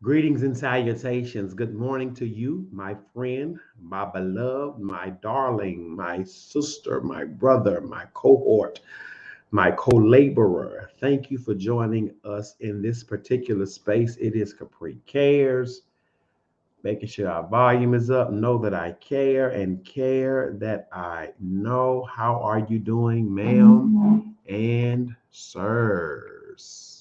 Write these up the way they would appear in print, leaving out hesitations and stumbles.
Greetings and salutations. Good morning to you, my friend, my beloved, my darling, my sister, my brother, my cohort, my co laborer. Thank you for joining us in this particular space. It is Capri Cares, making sure our volume is up. Know that I care and care that I know. How are you doing, ma'am and sirs?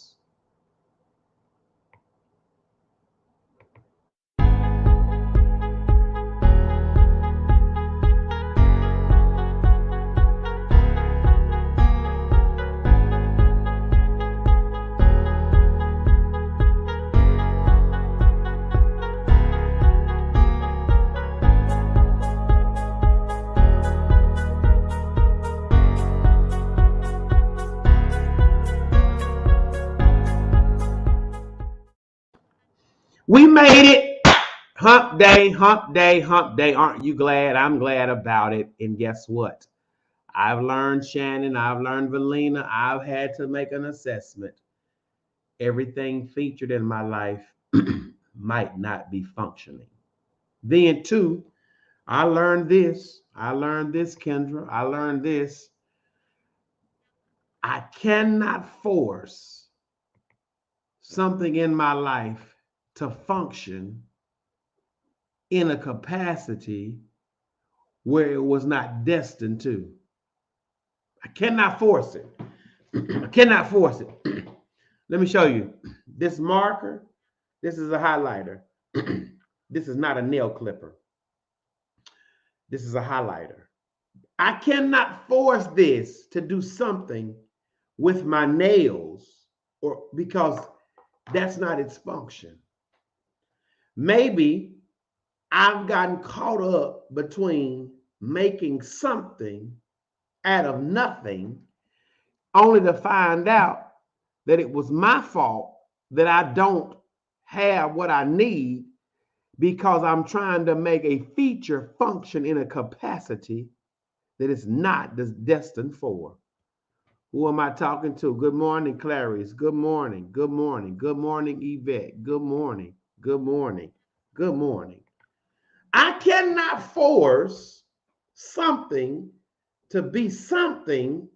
We made it. Hump day, hump day, hump day. Aren't you glad? I'm glad about it. And guess what? I've learned, Shannon, I've learned, Valina, I've had to make an assessment. Everything featured in my life might not be functioning. Then, too, I learned this. I learned this, Kendra. I learned this. I cannot force something in my life to function in a capacity where it was not destined to. I cannot force it. I cannot force it. Let me show you. This marker, this is a highlighter. This is not a nail clipper. This is a highlighter. I cannot force this to do something with my nails or because that's not its function. Maybe I've gotten caught up between making something out of nothing only to find out that it was my fault that I don't have what I need because I'm trying to make a feature function in a capacity that it's not destined for. Who am I talking to? Good morning, Clarice. Good morning. Good morning. Good morning, Yvette. Good morning. Good morning. Good morning. I cannot force something to be something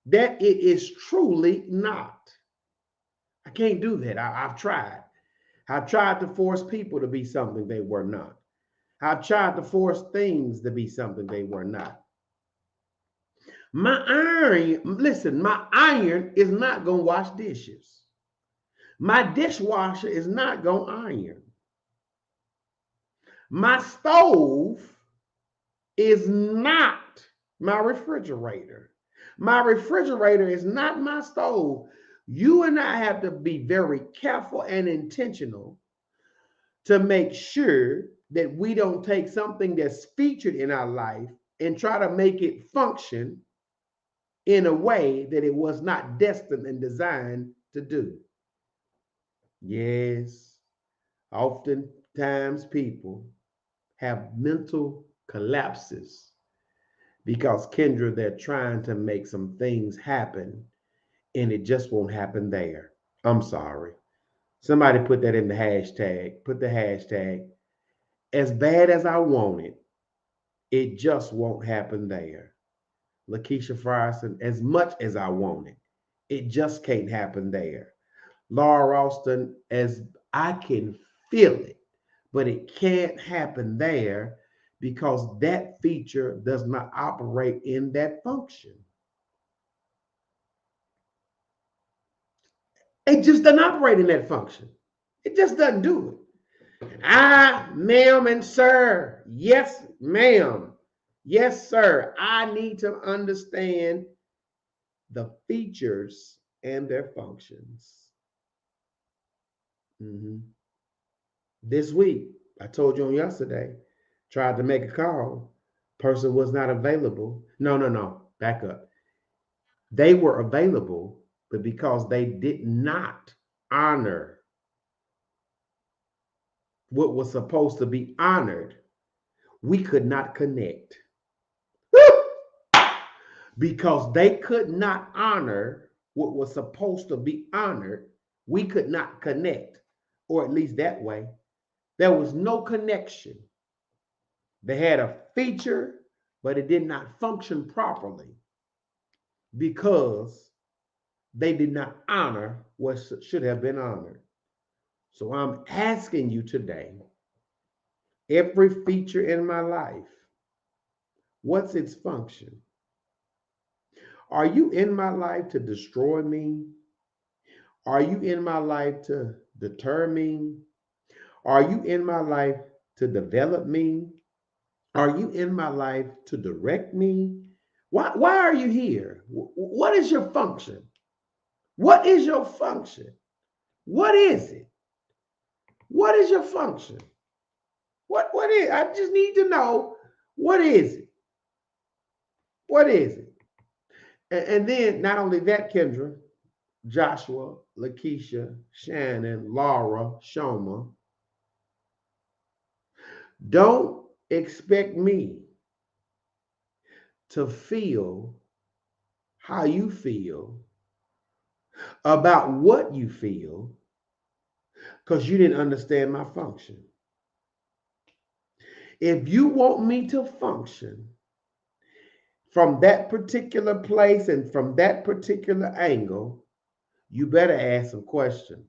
that it is truly not. I can't do that. I've tried. I've tried to force people to be something they were not. I've tried to force things to be something they were not. My iron, listen, my iron is not going to wash dishes. My dishwasher is not going to iron. My stove is not my refrigerator. My refrigerator is not my stove. You and I have to be very careful and intentional to make sure that we don't take something that's featured in our life and try to make it function in a way that it was not destined and designed to do. Yes, oftentimes people have mental collapses because, Kendra, they're trying to make some things happen and it just won't happen there. I'm sorry. Somebody put that in the hashtag. Put the hashtag. As bad as I want it, it just won't happen there. Lakeisha Frierson, as much as I want it, it just can't happen there. Laura Ralston, as I can feel it, but it can't happen there because that feature does not operate in that function. It just doesn't operate in that function. It just doesn't do it. Ma'am and sir, yes, ma'am, yes, sir, I need to understand the features and their functions. Mhm. This week, I told you on yesterday, tried to make a call, person was not available. No, back up. They were available, but because they did not honor what was supposed to be honored, we could not connect. Because they could not honor what was supposed to be honored, we could not connect. or at least that way. There was no connection. They had a feature, but it did not function properly because they did not honor what should have been honored. So I'm asking you today, every feature in my life, what's its function? Are you in my life to destroy me? Are you in my life to deter me? Are you in my life to develop me? Are you in my life to direct me? Why are you here? What is your function? What is your function? What is it? What is your function? What is? I just need to know, what is it? What is it? And then not only that, Kendra, Joshua, Lakeisha, Shannon, Laura, Shoma, don't expect me to feel how you feel about what you feel because you didn't understand my function. If you want me to function from that particular place and from that particular angle, you better ask some questions.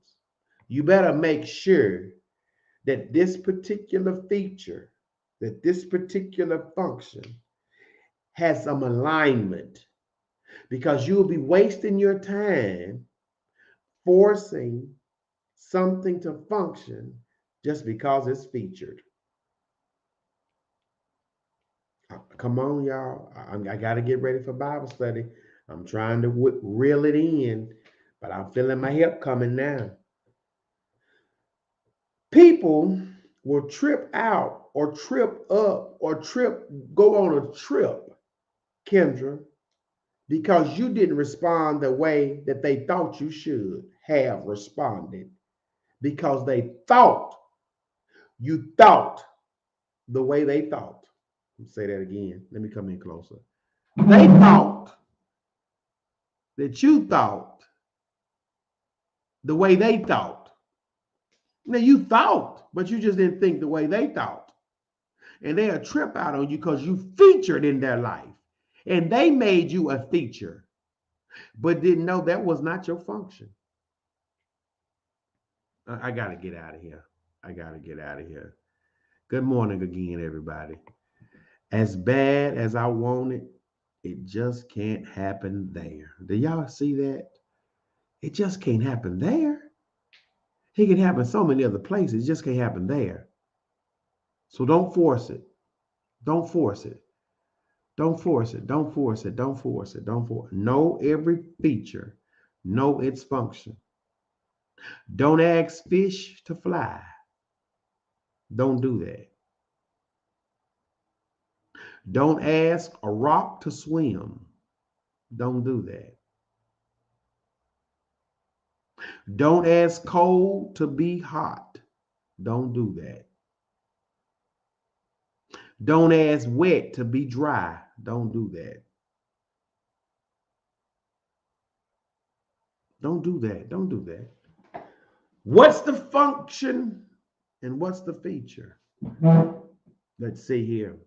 You better make sure that this particular feature, that this particular function has some alignment, because you'll be wasting your time forcing something to function just because it's featured. Come on, y'all. I got to get ready for Bible study. I'm trying to reel it in, but I'm feeling my hip coming now. People will trip out or trip up or go on a trip, Kendra, because you didn't respond the way that they thought you should have responded, because they thought you thought the way they thought. Let me say that again. Let me come in closer. They thought that you thought the way they thought. Now you thought, but you just didn't think the way they thought. And they'll trip out on you because you featured in their life. And they made you a feature, but didn't know that was not your function. I got to get out of here. I got to get out of here. Good morning again, everybody. As bad as I want it, it just can't happen there. Do y'all see that? It just can't happen there. It can happen so many other places. It just can't happen there. So don't force it. Don't force it. Don't force it. Don't force it. Don't force it. Don't force it. Know every feature. Know its function. Don't ask fish to fly. Don't do that. Don't ask a rock to swim. Don't do that. Don't ask cold to be hot. Don't do that. Don't ask wet to be dry. Don't do that. Don't do that. Don't do that. What's the function and what's the feature? Let's see here.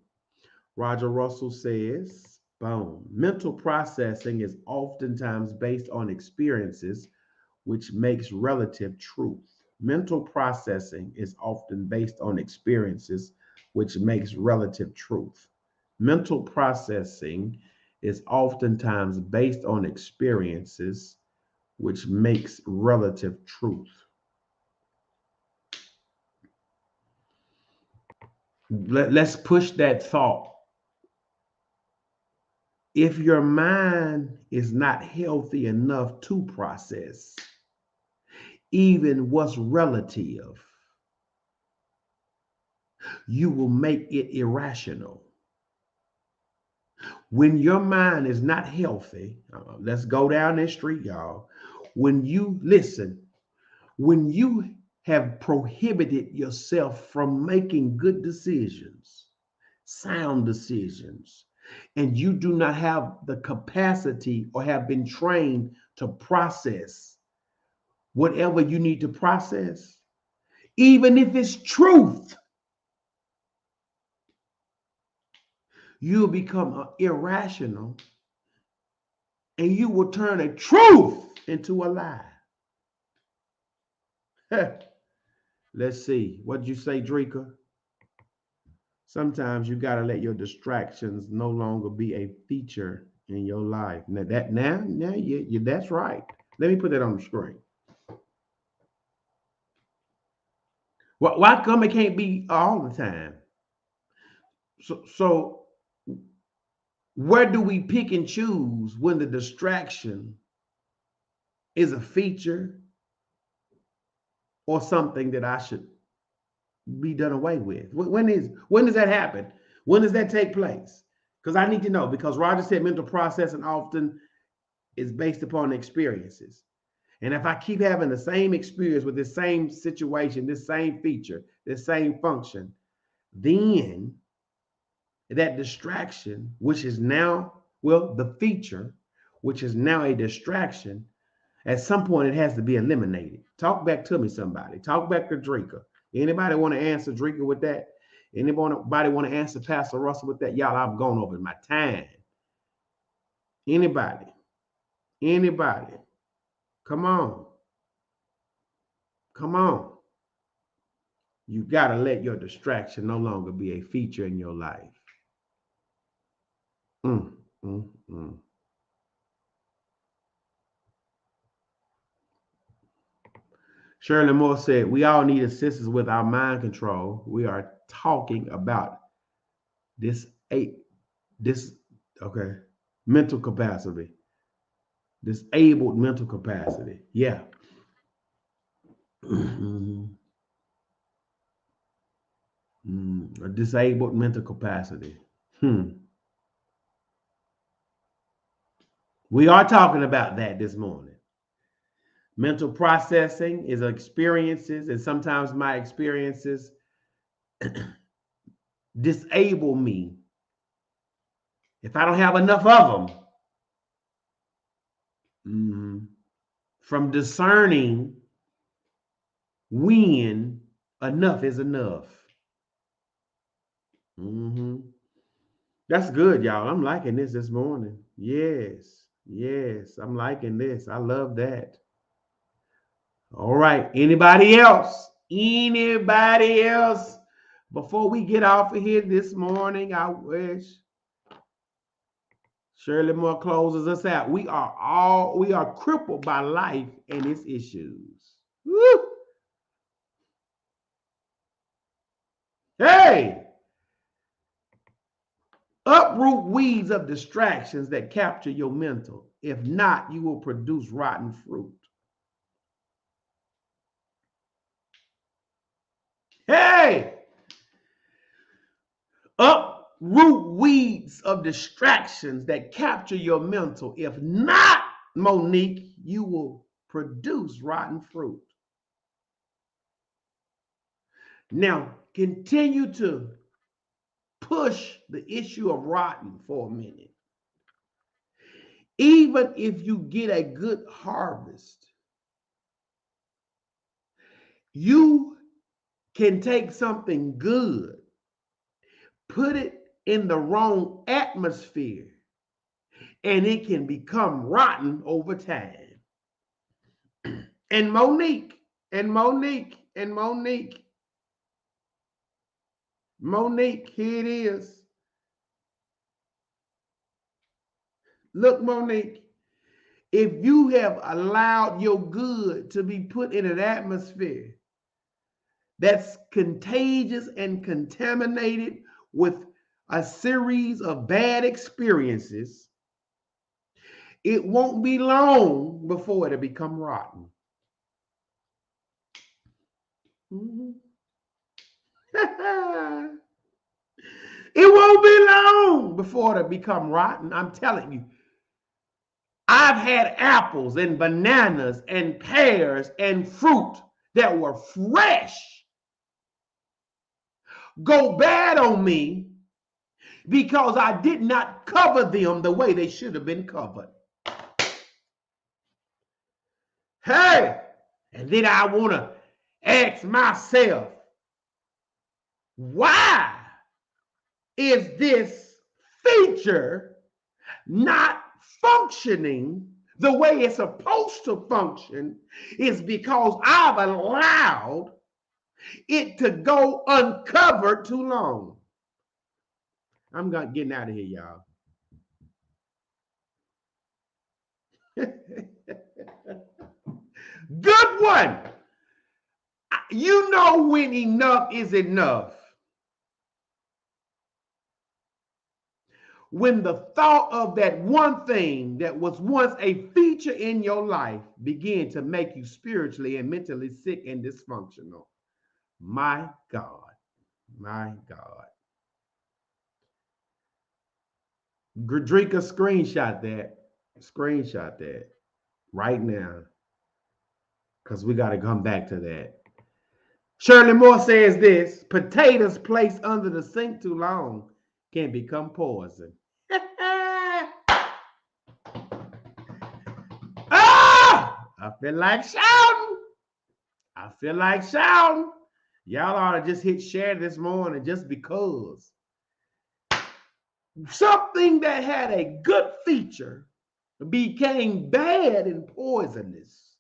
Roger Russell says, boom, mental processing is oftentimes based on experiences, which makes relative truth. Mental processing is often based on experiences, which makes relative truth. Mental processing is oftentimes based on experiences, which makes relative truth. Let's push that thought. If your mind is not healthy enough to process even what's relative, you will make it irrational. When your mind is not healthy, let's go down this street, y'all. When you have prohibited yourself from making good decisions, sound decisions, and you do not have the capacity or have been trained to process whatever you need to process, even if it's truth, you'll become irrational and you will turn a truth into a lie. Let's see. What did you say, Drika? Sometimes you got to let your distractions no longer be a feature in your life. Now that's right. Let me put that on the screen. Why come it can't be all the time? So where do we pick and choose when the distraction is a feature or something that I should be done away with? When does that happen? When does that take place? Because I need to know, because Roger said mental processing often is based upon experiences. And if I keep having the same experience with this same situation, this same feature, this same function, then that distraction, which is now, well, the feature, which is now a distraction, at some point it has to be eliminated. Talk back to me, somebody. Talk back to Drika. Anybody want to answer Drika with that? Anybody want to answer Pastor Russell with that? Y'all, I've gone over my time. Anybody? Come on. You got to let your distraction no longer be a feature in your life. Shirley Moore said, we all need assistance with our mind control. We are talking about mental capacity. Disabled mental capacity. Yeah. A disabled mental capacity. We are talking about that this morning. Mental processing is experiences, and sometimes my experiences disable me if I don't have enough of them. From discerning when enough is enough. That's good, y'all. I'm liking this morning. Yes, I'm liking this. I love that. All right. Anybody else? Before we get off of here this morning, I wish Shirley Moore closes us out. We are crippled by life and its issues. Woo! Hey! Uproot weeds of distractions that capture your mental. If not, you will produce rotten fruit. Hey! Uproot weeds of distractions that capture your mental. If not, Monique, you will produce rotten fruit. Now, continue to push the issue of rotten for a minute. Even if you get a good harvest, you can take something good, put it in the wrong atmosphere, and it can become rotten over time. And Monique, here it is. Look, Monique, if you have allowed your good to be put in an atmosphere that's contagious and contaminated with a series of bad experiences, it won't be long before it'll become rotten. It won't be long before it'll become rotten. I'm telling you. I've had apples and bananas and pears and fruit that were fresh go bad on me because I did not cover them the way they should have been covered. Hey, and then I want to ask myself, why is this feature not functioning the way it's supposed to function? Is because I've allowed it to go uncovered too long. I'm getting out of here, y'all. Good one. You know when enough is enough. When the thought of that one thing that was once a feature in your life began to make you spiritually and mentally sick and dysfunctional. My God. My God. Drink a screenshot that. Screenshot that right now. Because we got to come back to that. Shirley Moore says this: potatoes placed under the sink too long can become poison. I feel like shouting. I feel like shouting. Y'all ought to just hit share this morning just because. Something that had a good feature became bad and poisonous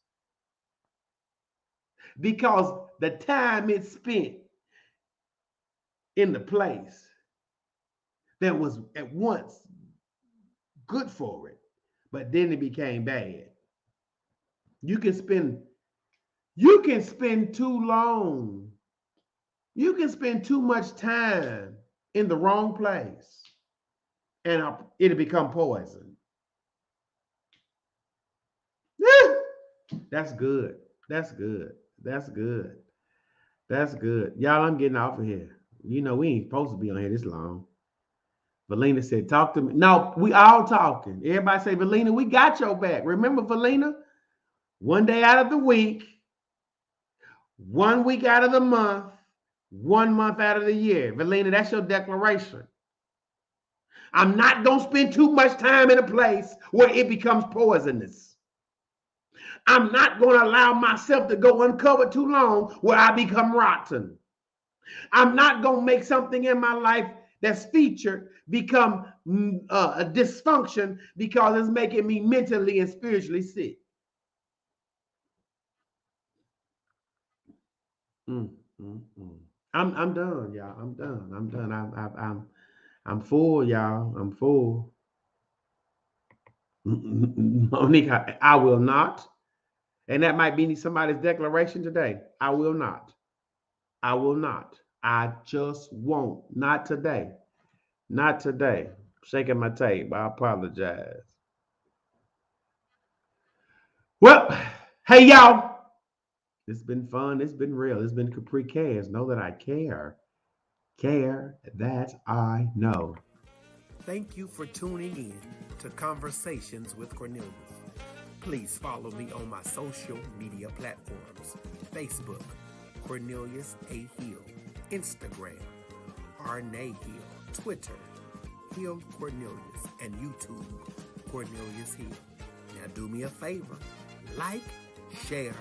because the time it spent in the place that was at once good for it, but then it became bad. You can spend too long. You can spend too much time in the wrong place and it'll become poison. That's good. That's good. That's good. That's good. Y'all, I'm getting off of here. You know, we ain't supposed to be on here this long. Valina said, talk to me. No, we all talking. Everybody say, Valina, we got your back. Remember, Valina? One day out of the week, 1 week out of the month, 1 month out of the year. Valina, that's your declaration. I'm not going to spend too much time in a place where it becomes poisonous. I'm not going to allow myself to go uncovered too long where I become rotten. I'm not going to make something in my life that's featured become a dysfunction because it's making me mentally and spiritually sick. I'm done, y'all. I'm done. I'm done. I'm full, y'all. I'm full. Monique, I will not. And that might be somebody's declaration today. I will not. I will not. I just won't. Not today. Not today. Shaking my tape. I apologize. Well, hey, y'all. It's been fun. It's been real. It's been CAPRICARES. Know that I care. Care that I know. Thank you for tuning in to Conversations with Cornelius. Please follow me on my social media platforms: Facebook, Cornelius A. Hill; Instagram, Arne Hill; Twitter, Hill Cornelius; and YouTube, Cornelius Hill. Now do me a favor, like, share,